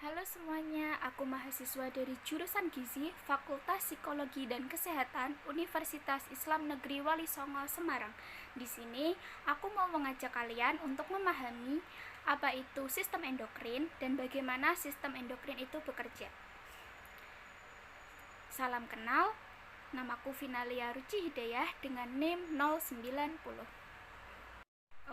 Halo semuanya, aku mahasiswa dari jurusan Gizi, Fakultas Psikologi dan Kesehatan, Universitas Islam Negeri Wali Songo, Semarang. Di sini, aku mau mengajak kalian untuk memahami apa itu sistem endokrin dan bagaimana sistem endokrin itu bekerja. Salam kenal, namaku Finalia Ruci Hidayah dengan NIM 090.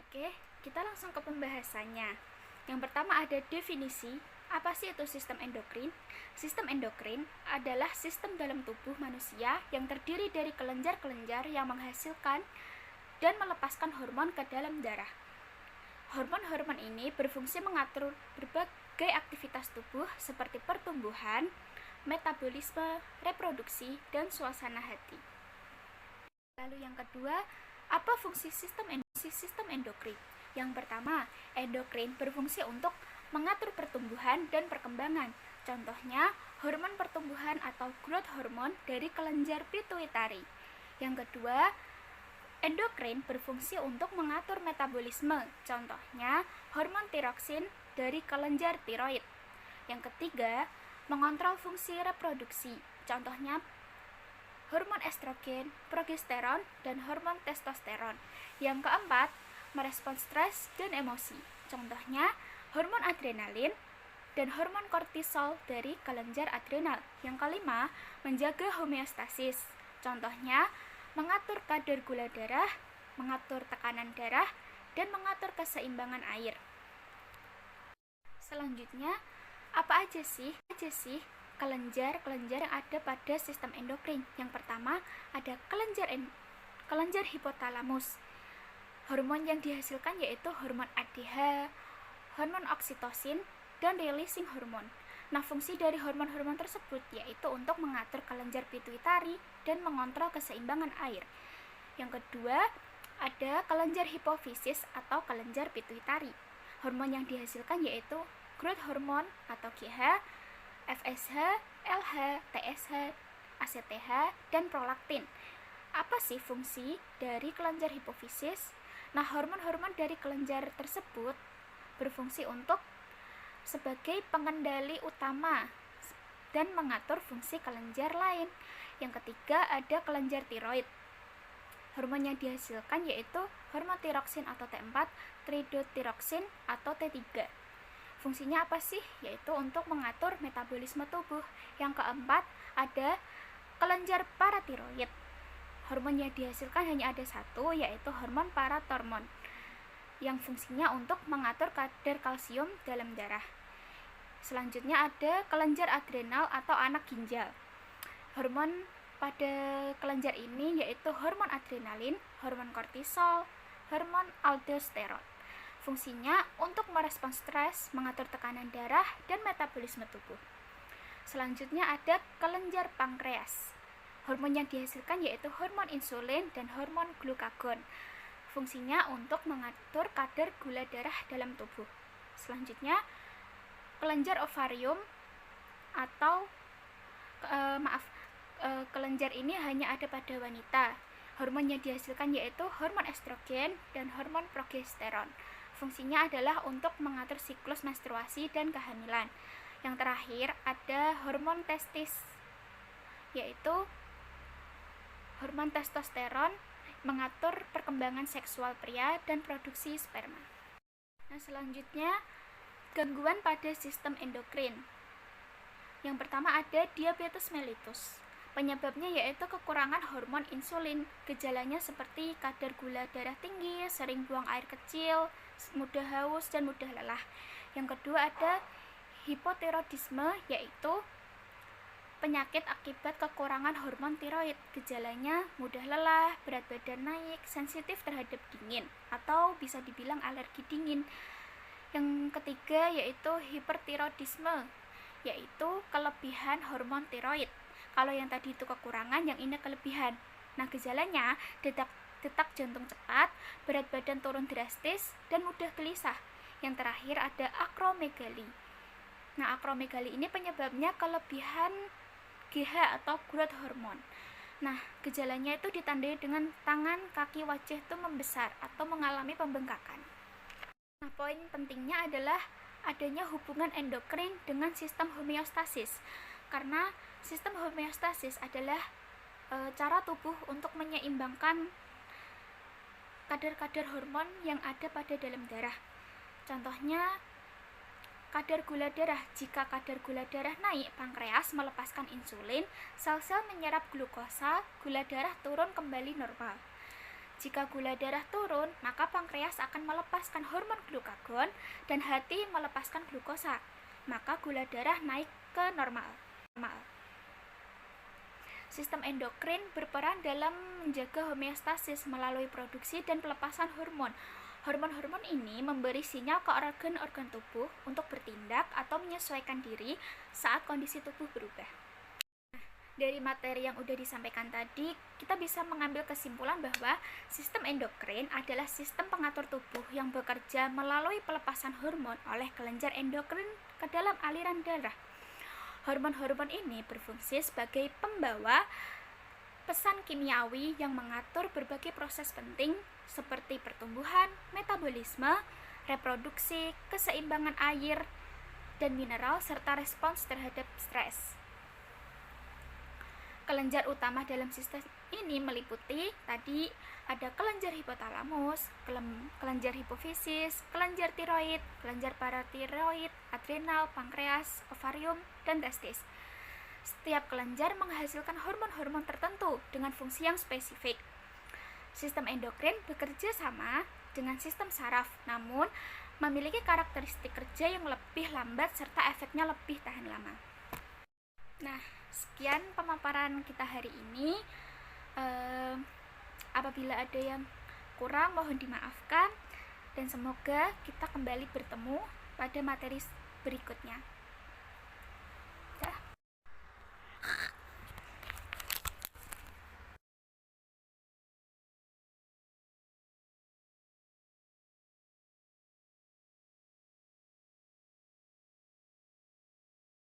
Oke, kita langsung ke pembahasannya. Yang pertama ada definisi. Apa sih itu sistem endokrin? Sistem endokrin adalah sistem dalam tubuh manusia yang terdiri dari kelenjar-kelenjar yang menghasilkan dan melepaskan hormon ke dalam darah. Hormon-hormon ini berfungsi mengatur berbagai aktivitas tubuh seperti pertumbuhan, metabolisme, reproduksi, dan suasana hati. Lalu yang kedua, apa fungsi sistem endokrin? Yang pertama, endokrin berfungsi untuk mengatur pertumbuhan dan perkembangan. Contohnya, hormon pertumbuhan atau growth hormone dari kelenjar pituitari. Yang kedua, endokrin berfungsi untuk mengatur metabolisme. Contohnya, hormon tiroksin dari kelenjar tiroid. Yang ketiga, mengontrol fungsi reproduksi. Contohnya, hormon estrogen, progesteron, dan hormon testosteron. Yang keempat, merespons stres dan emosi. Contohnya, hormon adrenalin dan hormon kortisol dari kelenjar adrenal. Yang kelima, menjaga homeostasis. Contohnya, mengatur kadar gula darah, mengatur tekanan darah, dan mengatur keseimbangan air. Selanjutnya, apa aja sih kelenjar yang ada pada sistem endokrin? Yang pertama, ada kelenjar hipotalamus. Hormon yang dihasilkan yaitu hormon ADH, hormon oksitosin, dan releasing hormone. Nah, fungsi dari hormon-hormon tersebut yaitu untuk mengatur kelenjar pituitari dan mengontrol keseimbangan air. Yang kedua, ada kelenjar hipofisis atau kelenjar pituitari. Hormon yang dihasilkan yaitu growth hormone atau GH, FSH, LH, TSH, ACTH, dan prolaktin. Apa sih fungsi dari kelenjar hipofisis? Nah, hormon-hormon dari kelenjar tersebut berfungsi untuk sebagai pengendali utama dan mengatur fungsi kelenjar lain. Yang ketiga, ada kelenjar tiroid. Hormon yang dihasilkan yaitu hormon tiroksin atau T4, tridotyrosine atau T3. Fungsinya apa sih? Yaitu untuk mengatur metabolisme tubuh. Yang keempat, ada kelenjar paratiroid. Hormon yang dihasilkan hanya ada satu, yaitu hormon paratormon, yang fungsinya untuk mengatur kadar kalsium dalam darah. Selanjutnya ada kelenjar adrenal atau anak ginjal. Hormon pada kelenjar ini yaitu hormon adrenalin, hormon kortisol, hormon aldosteron. Fungsinya untuk merespons stres, mengatur tekanan darah, dan metabolisme tubuh. Selanjutnya ada kelenjar pankreas. Hormon yang dihasilkan yaitu hormon insulin dan hormon glukagon. Fungsinya untuk mengatur kadar gula darah dalam tubuh. Selanjutnya, kelenjar ovarium atau kelenjar ini hanya ada pada wanita. Hormon yang dihasilkan yaitu hormon estrogen dan hormon progesteron. Fungsinya adalah untuk mengatur siklus menstruasi dan kehamilan. Yang terakhir ada hormon testis, yaitu hormon testosteron mengatur perkembangan seksual pria dan produksi sperma. Nah, selanjutnya gangguan pada sistem endokrin. Yang pertama ada diabetes mellitus. Penyebabnya yaitu kekurangan hormon insulin. Gejalanya seperti kadar gula darah tinggi, sering buang air kecil, mudah haus, dan mudah lelah. Yang kedua ada hipotiroidisme, yaitu penyakit akibat kekurangan hormon tiroid. Gejalanya mudah lelah, berat badan naik, sensitif terhadap dingin, atau bisa dibilang alergi dingin. Yang ketiga yaitu hipertiroidisme, yaitu kelebihan hormon tiroid. Kalau yang tadi itu kekurangan, yang ini kelebihan. Nah, gejalanya detak jantung cepat, berat badan turun drastis, dan mudah gelisah. Yang terakhir ada akromegali. Nah, akromegali ini penyebabnya kelebihan GH atau growth hormone. Nah, gejalanya itu ditandai dengan tangan, kaki, wajah itu membesar atau mengalami pembengkakan. Nah, poin pentingnya adalah adanya hubungan endokrin dengan sistem homeostasis. Karena sistem homeostasis adalah cara tubuh untuk menyeimbangkan kadar-kadar hormon yang ada pada dalam darah. Contohnya, kadar gula darah. Jika kadar gula darah naik, pankreas melepaskan insulin, sel-sel menyerap glukosa, gula darah turun kembali normal. Jika gula darah turun, maka pankreas akan melepaskan hormon glukagon dan hati melepaskan glukosa. Maka gula darah naik ke normal. Sistem endokrin berperan dalam menjaga homeostasis melalui produksi dan pelepasan hormon. Hormon-hormon ini memberi sinyal ke organ-organ tubuh untuk bertindak atau menyesuaikan diri saat kondisi tubuh berubah. Dari materi yang udah disampaikan tadi, kita bisa mengambil kesimpulan bahwa sistem endokrin adalah sistem pengatur tubuh yang bekerja melalui pelepasan hormon oleh kelenjar endokrin ke dalam aliran darah. Hormon-hormon ini berfungsi sebagai pembawa pesan kimiawi yang mengatur berbagai proses penting seperti pertumbuhan, metabolisme, reproduksi, keseimbangan air dan mineral, serta respons terhadap stres. Kelenjar utama dalam sistem ini meliputi tadi ada kelenjar hipotalamus, kelenjar hipofisis, kelenjar tiroid, kelenjar paratiroid, adrenal, pankreas, ovarium, dan testis. Setiap kelenjar menghasilkan hormon-hormon tertentu dengan fungsi yang spesifik. Sistem endokrin bekerja sama dengan sistem saraf, namun memiliki karakteristik kerja yang lebih lambat serta efeknya lebih tahan lama. Nah, sekian pemaparan kita hari ini. Apabila ada yang kurang, mohon dimaafkan, dan semoga kita kembali bertemu pada materi berikutnya.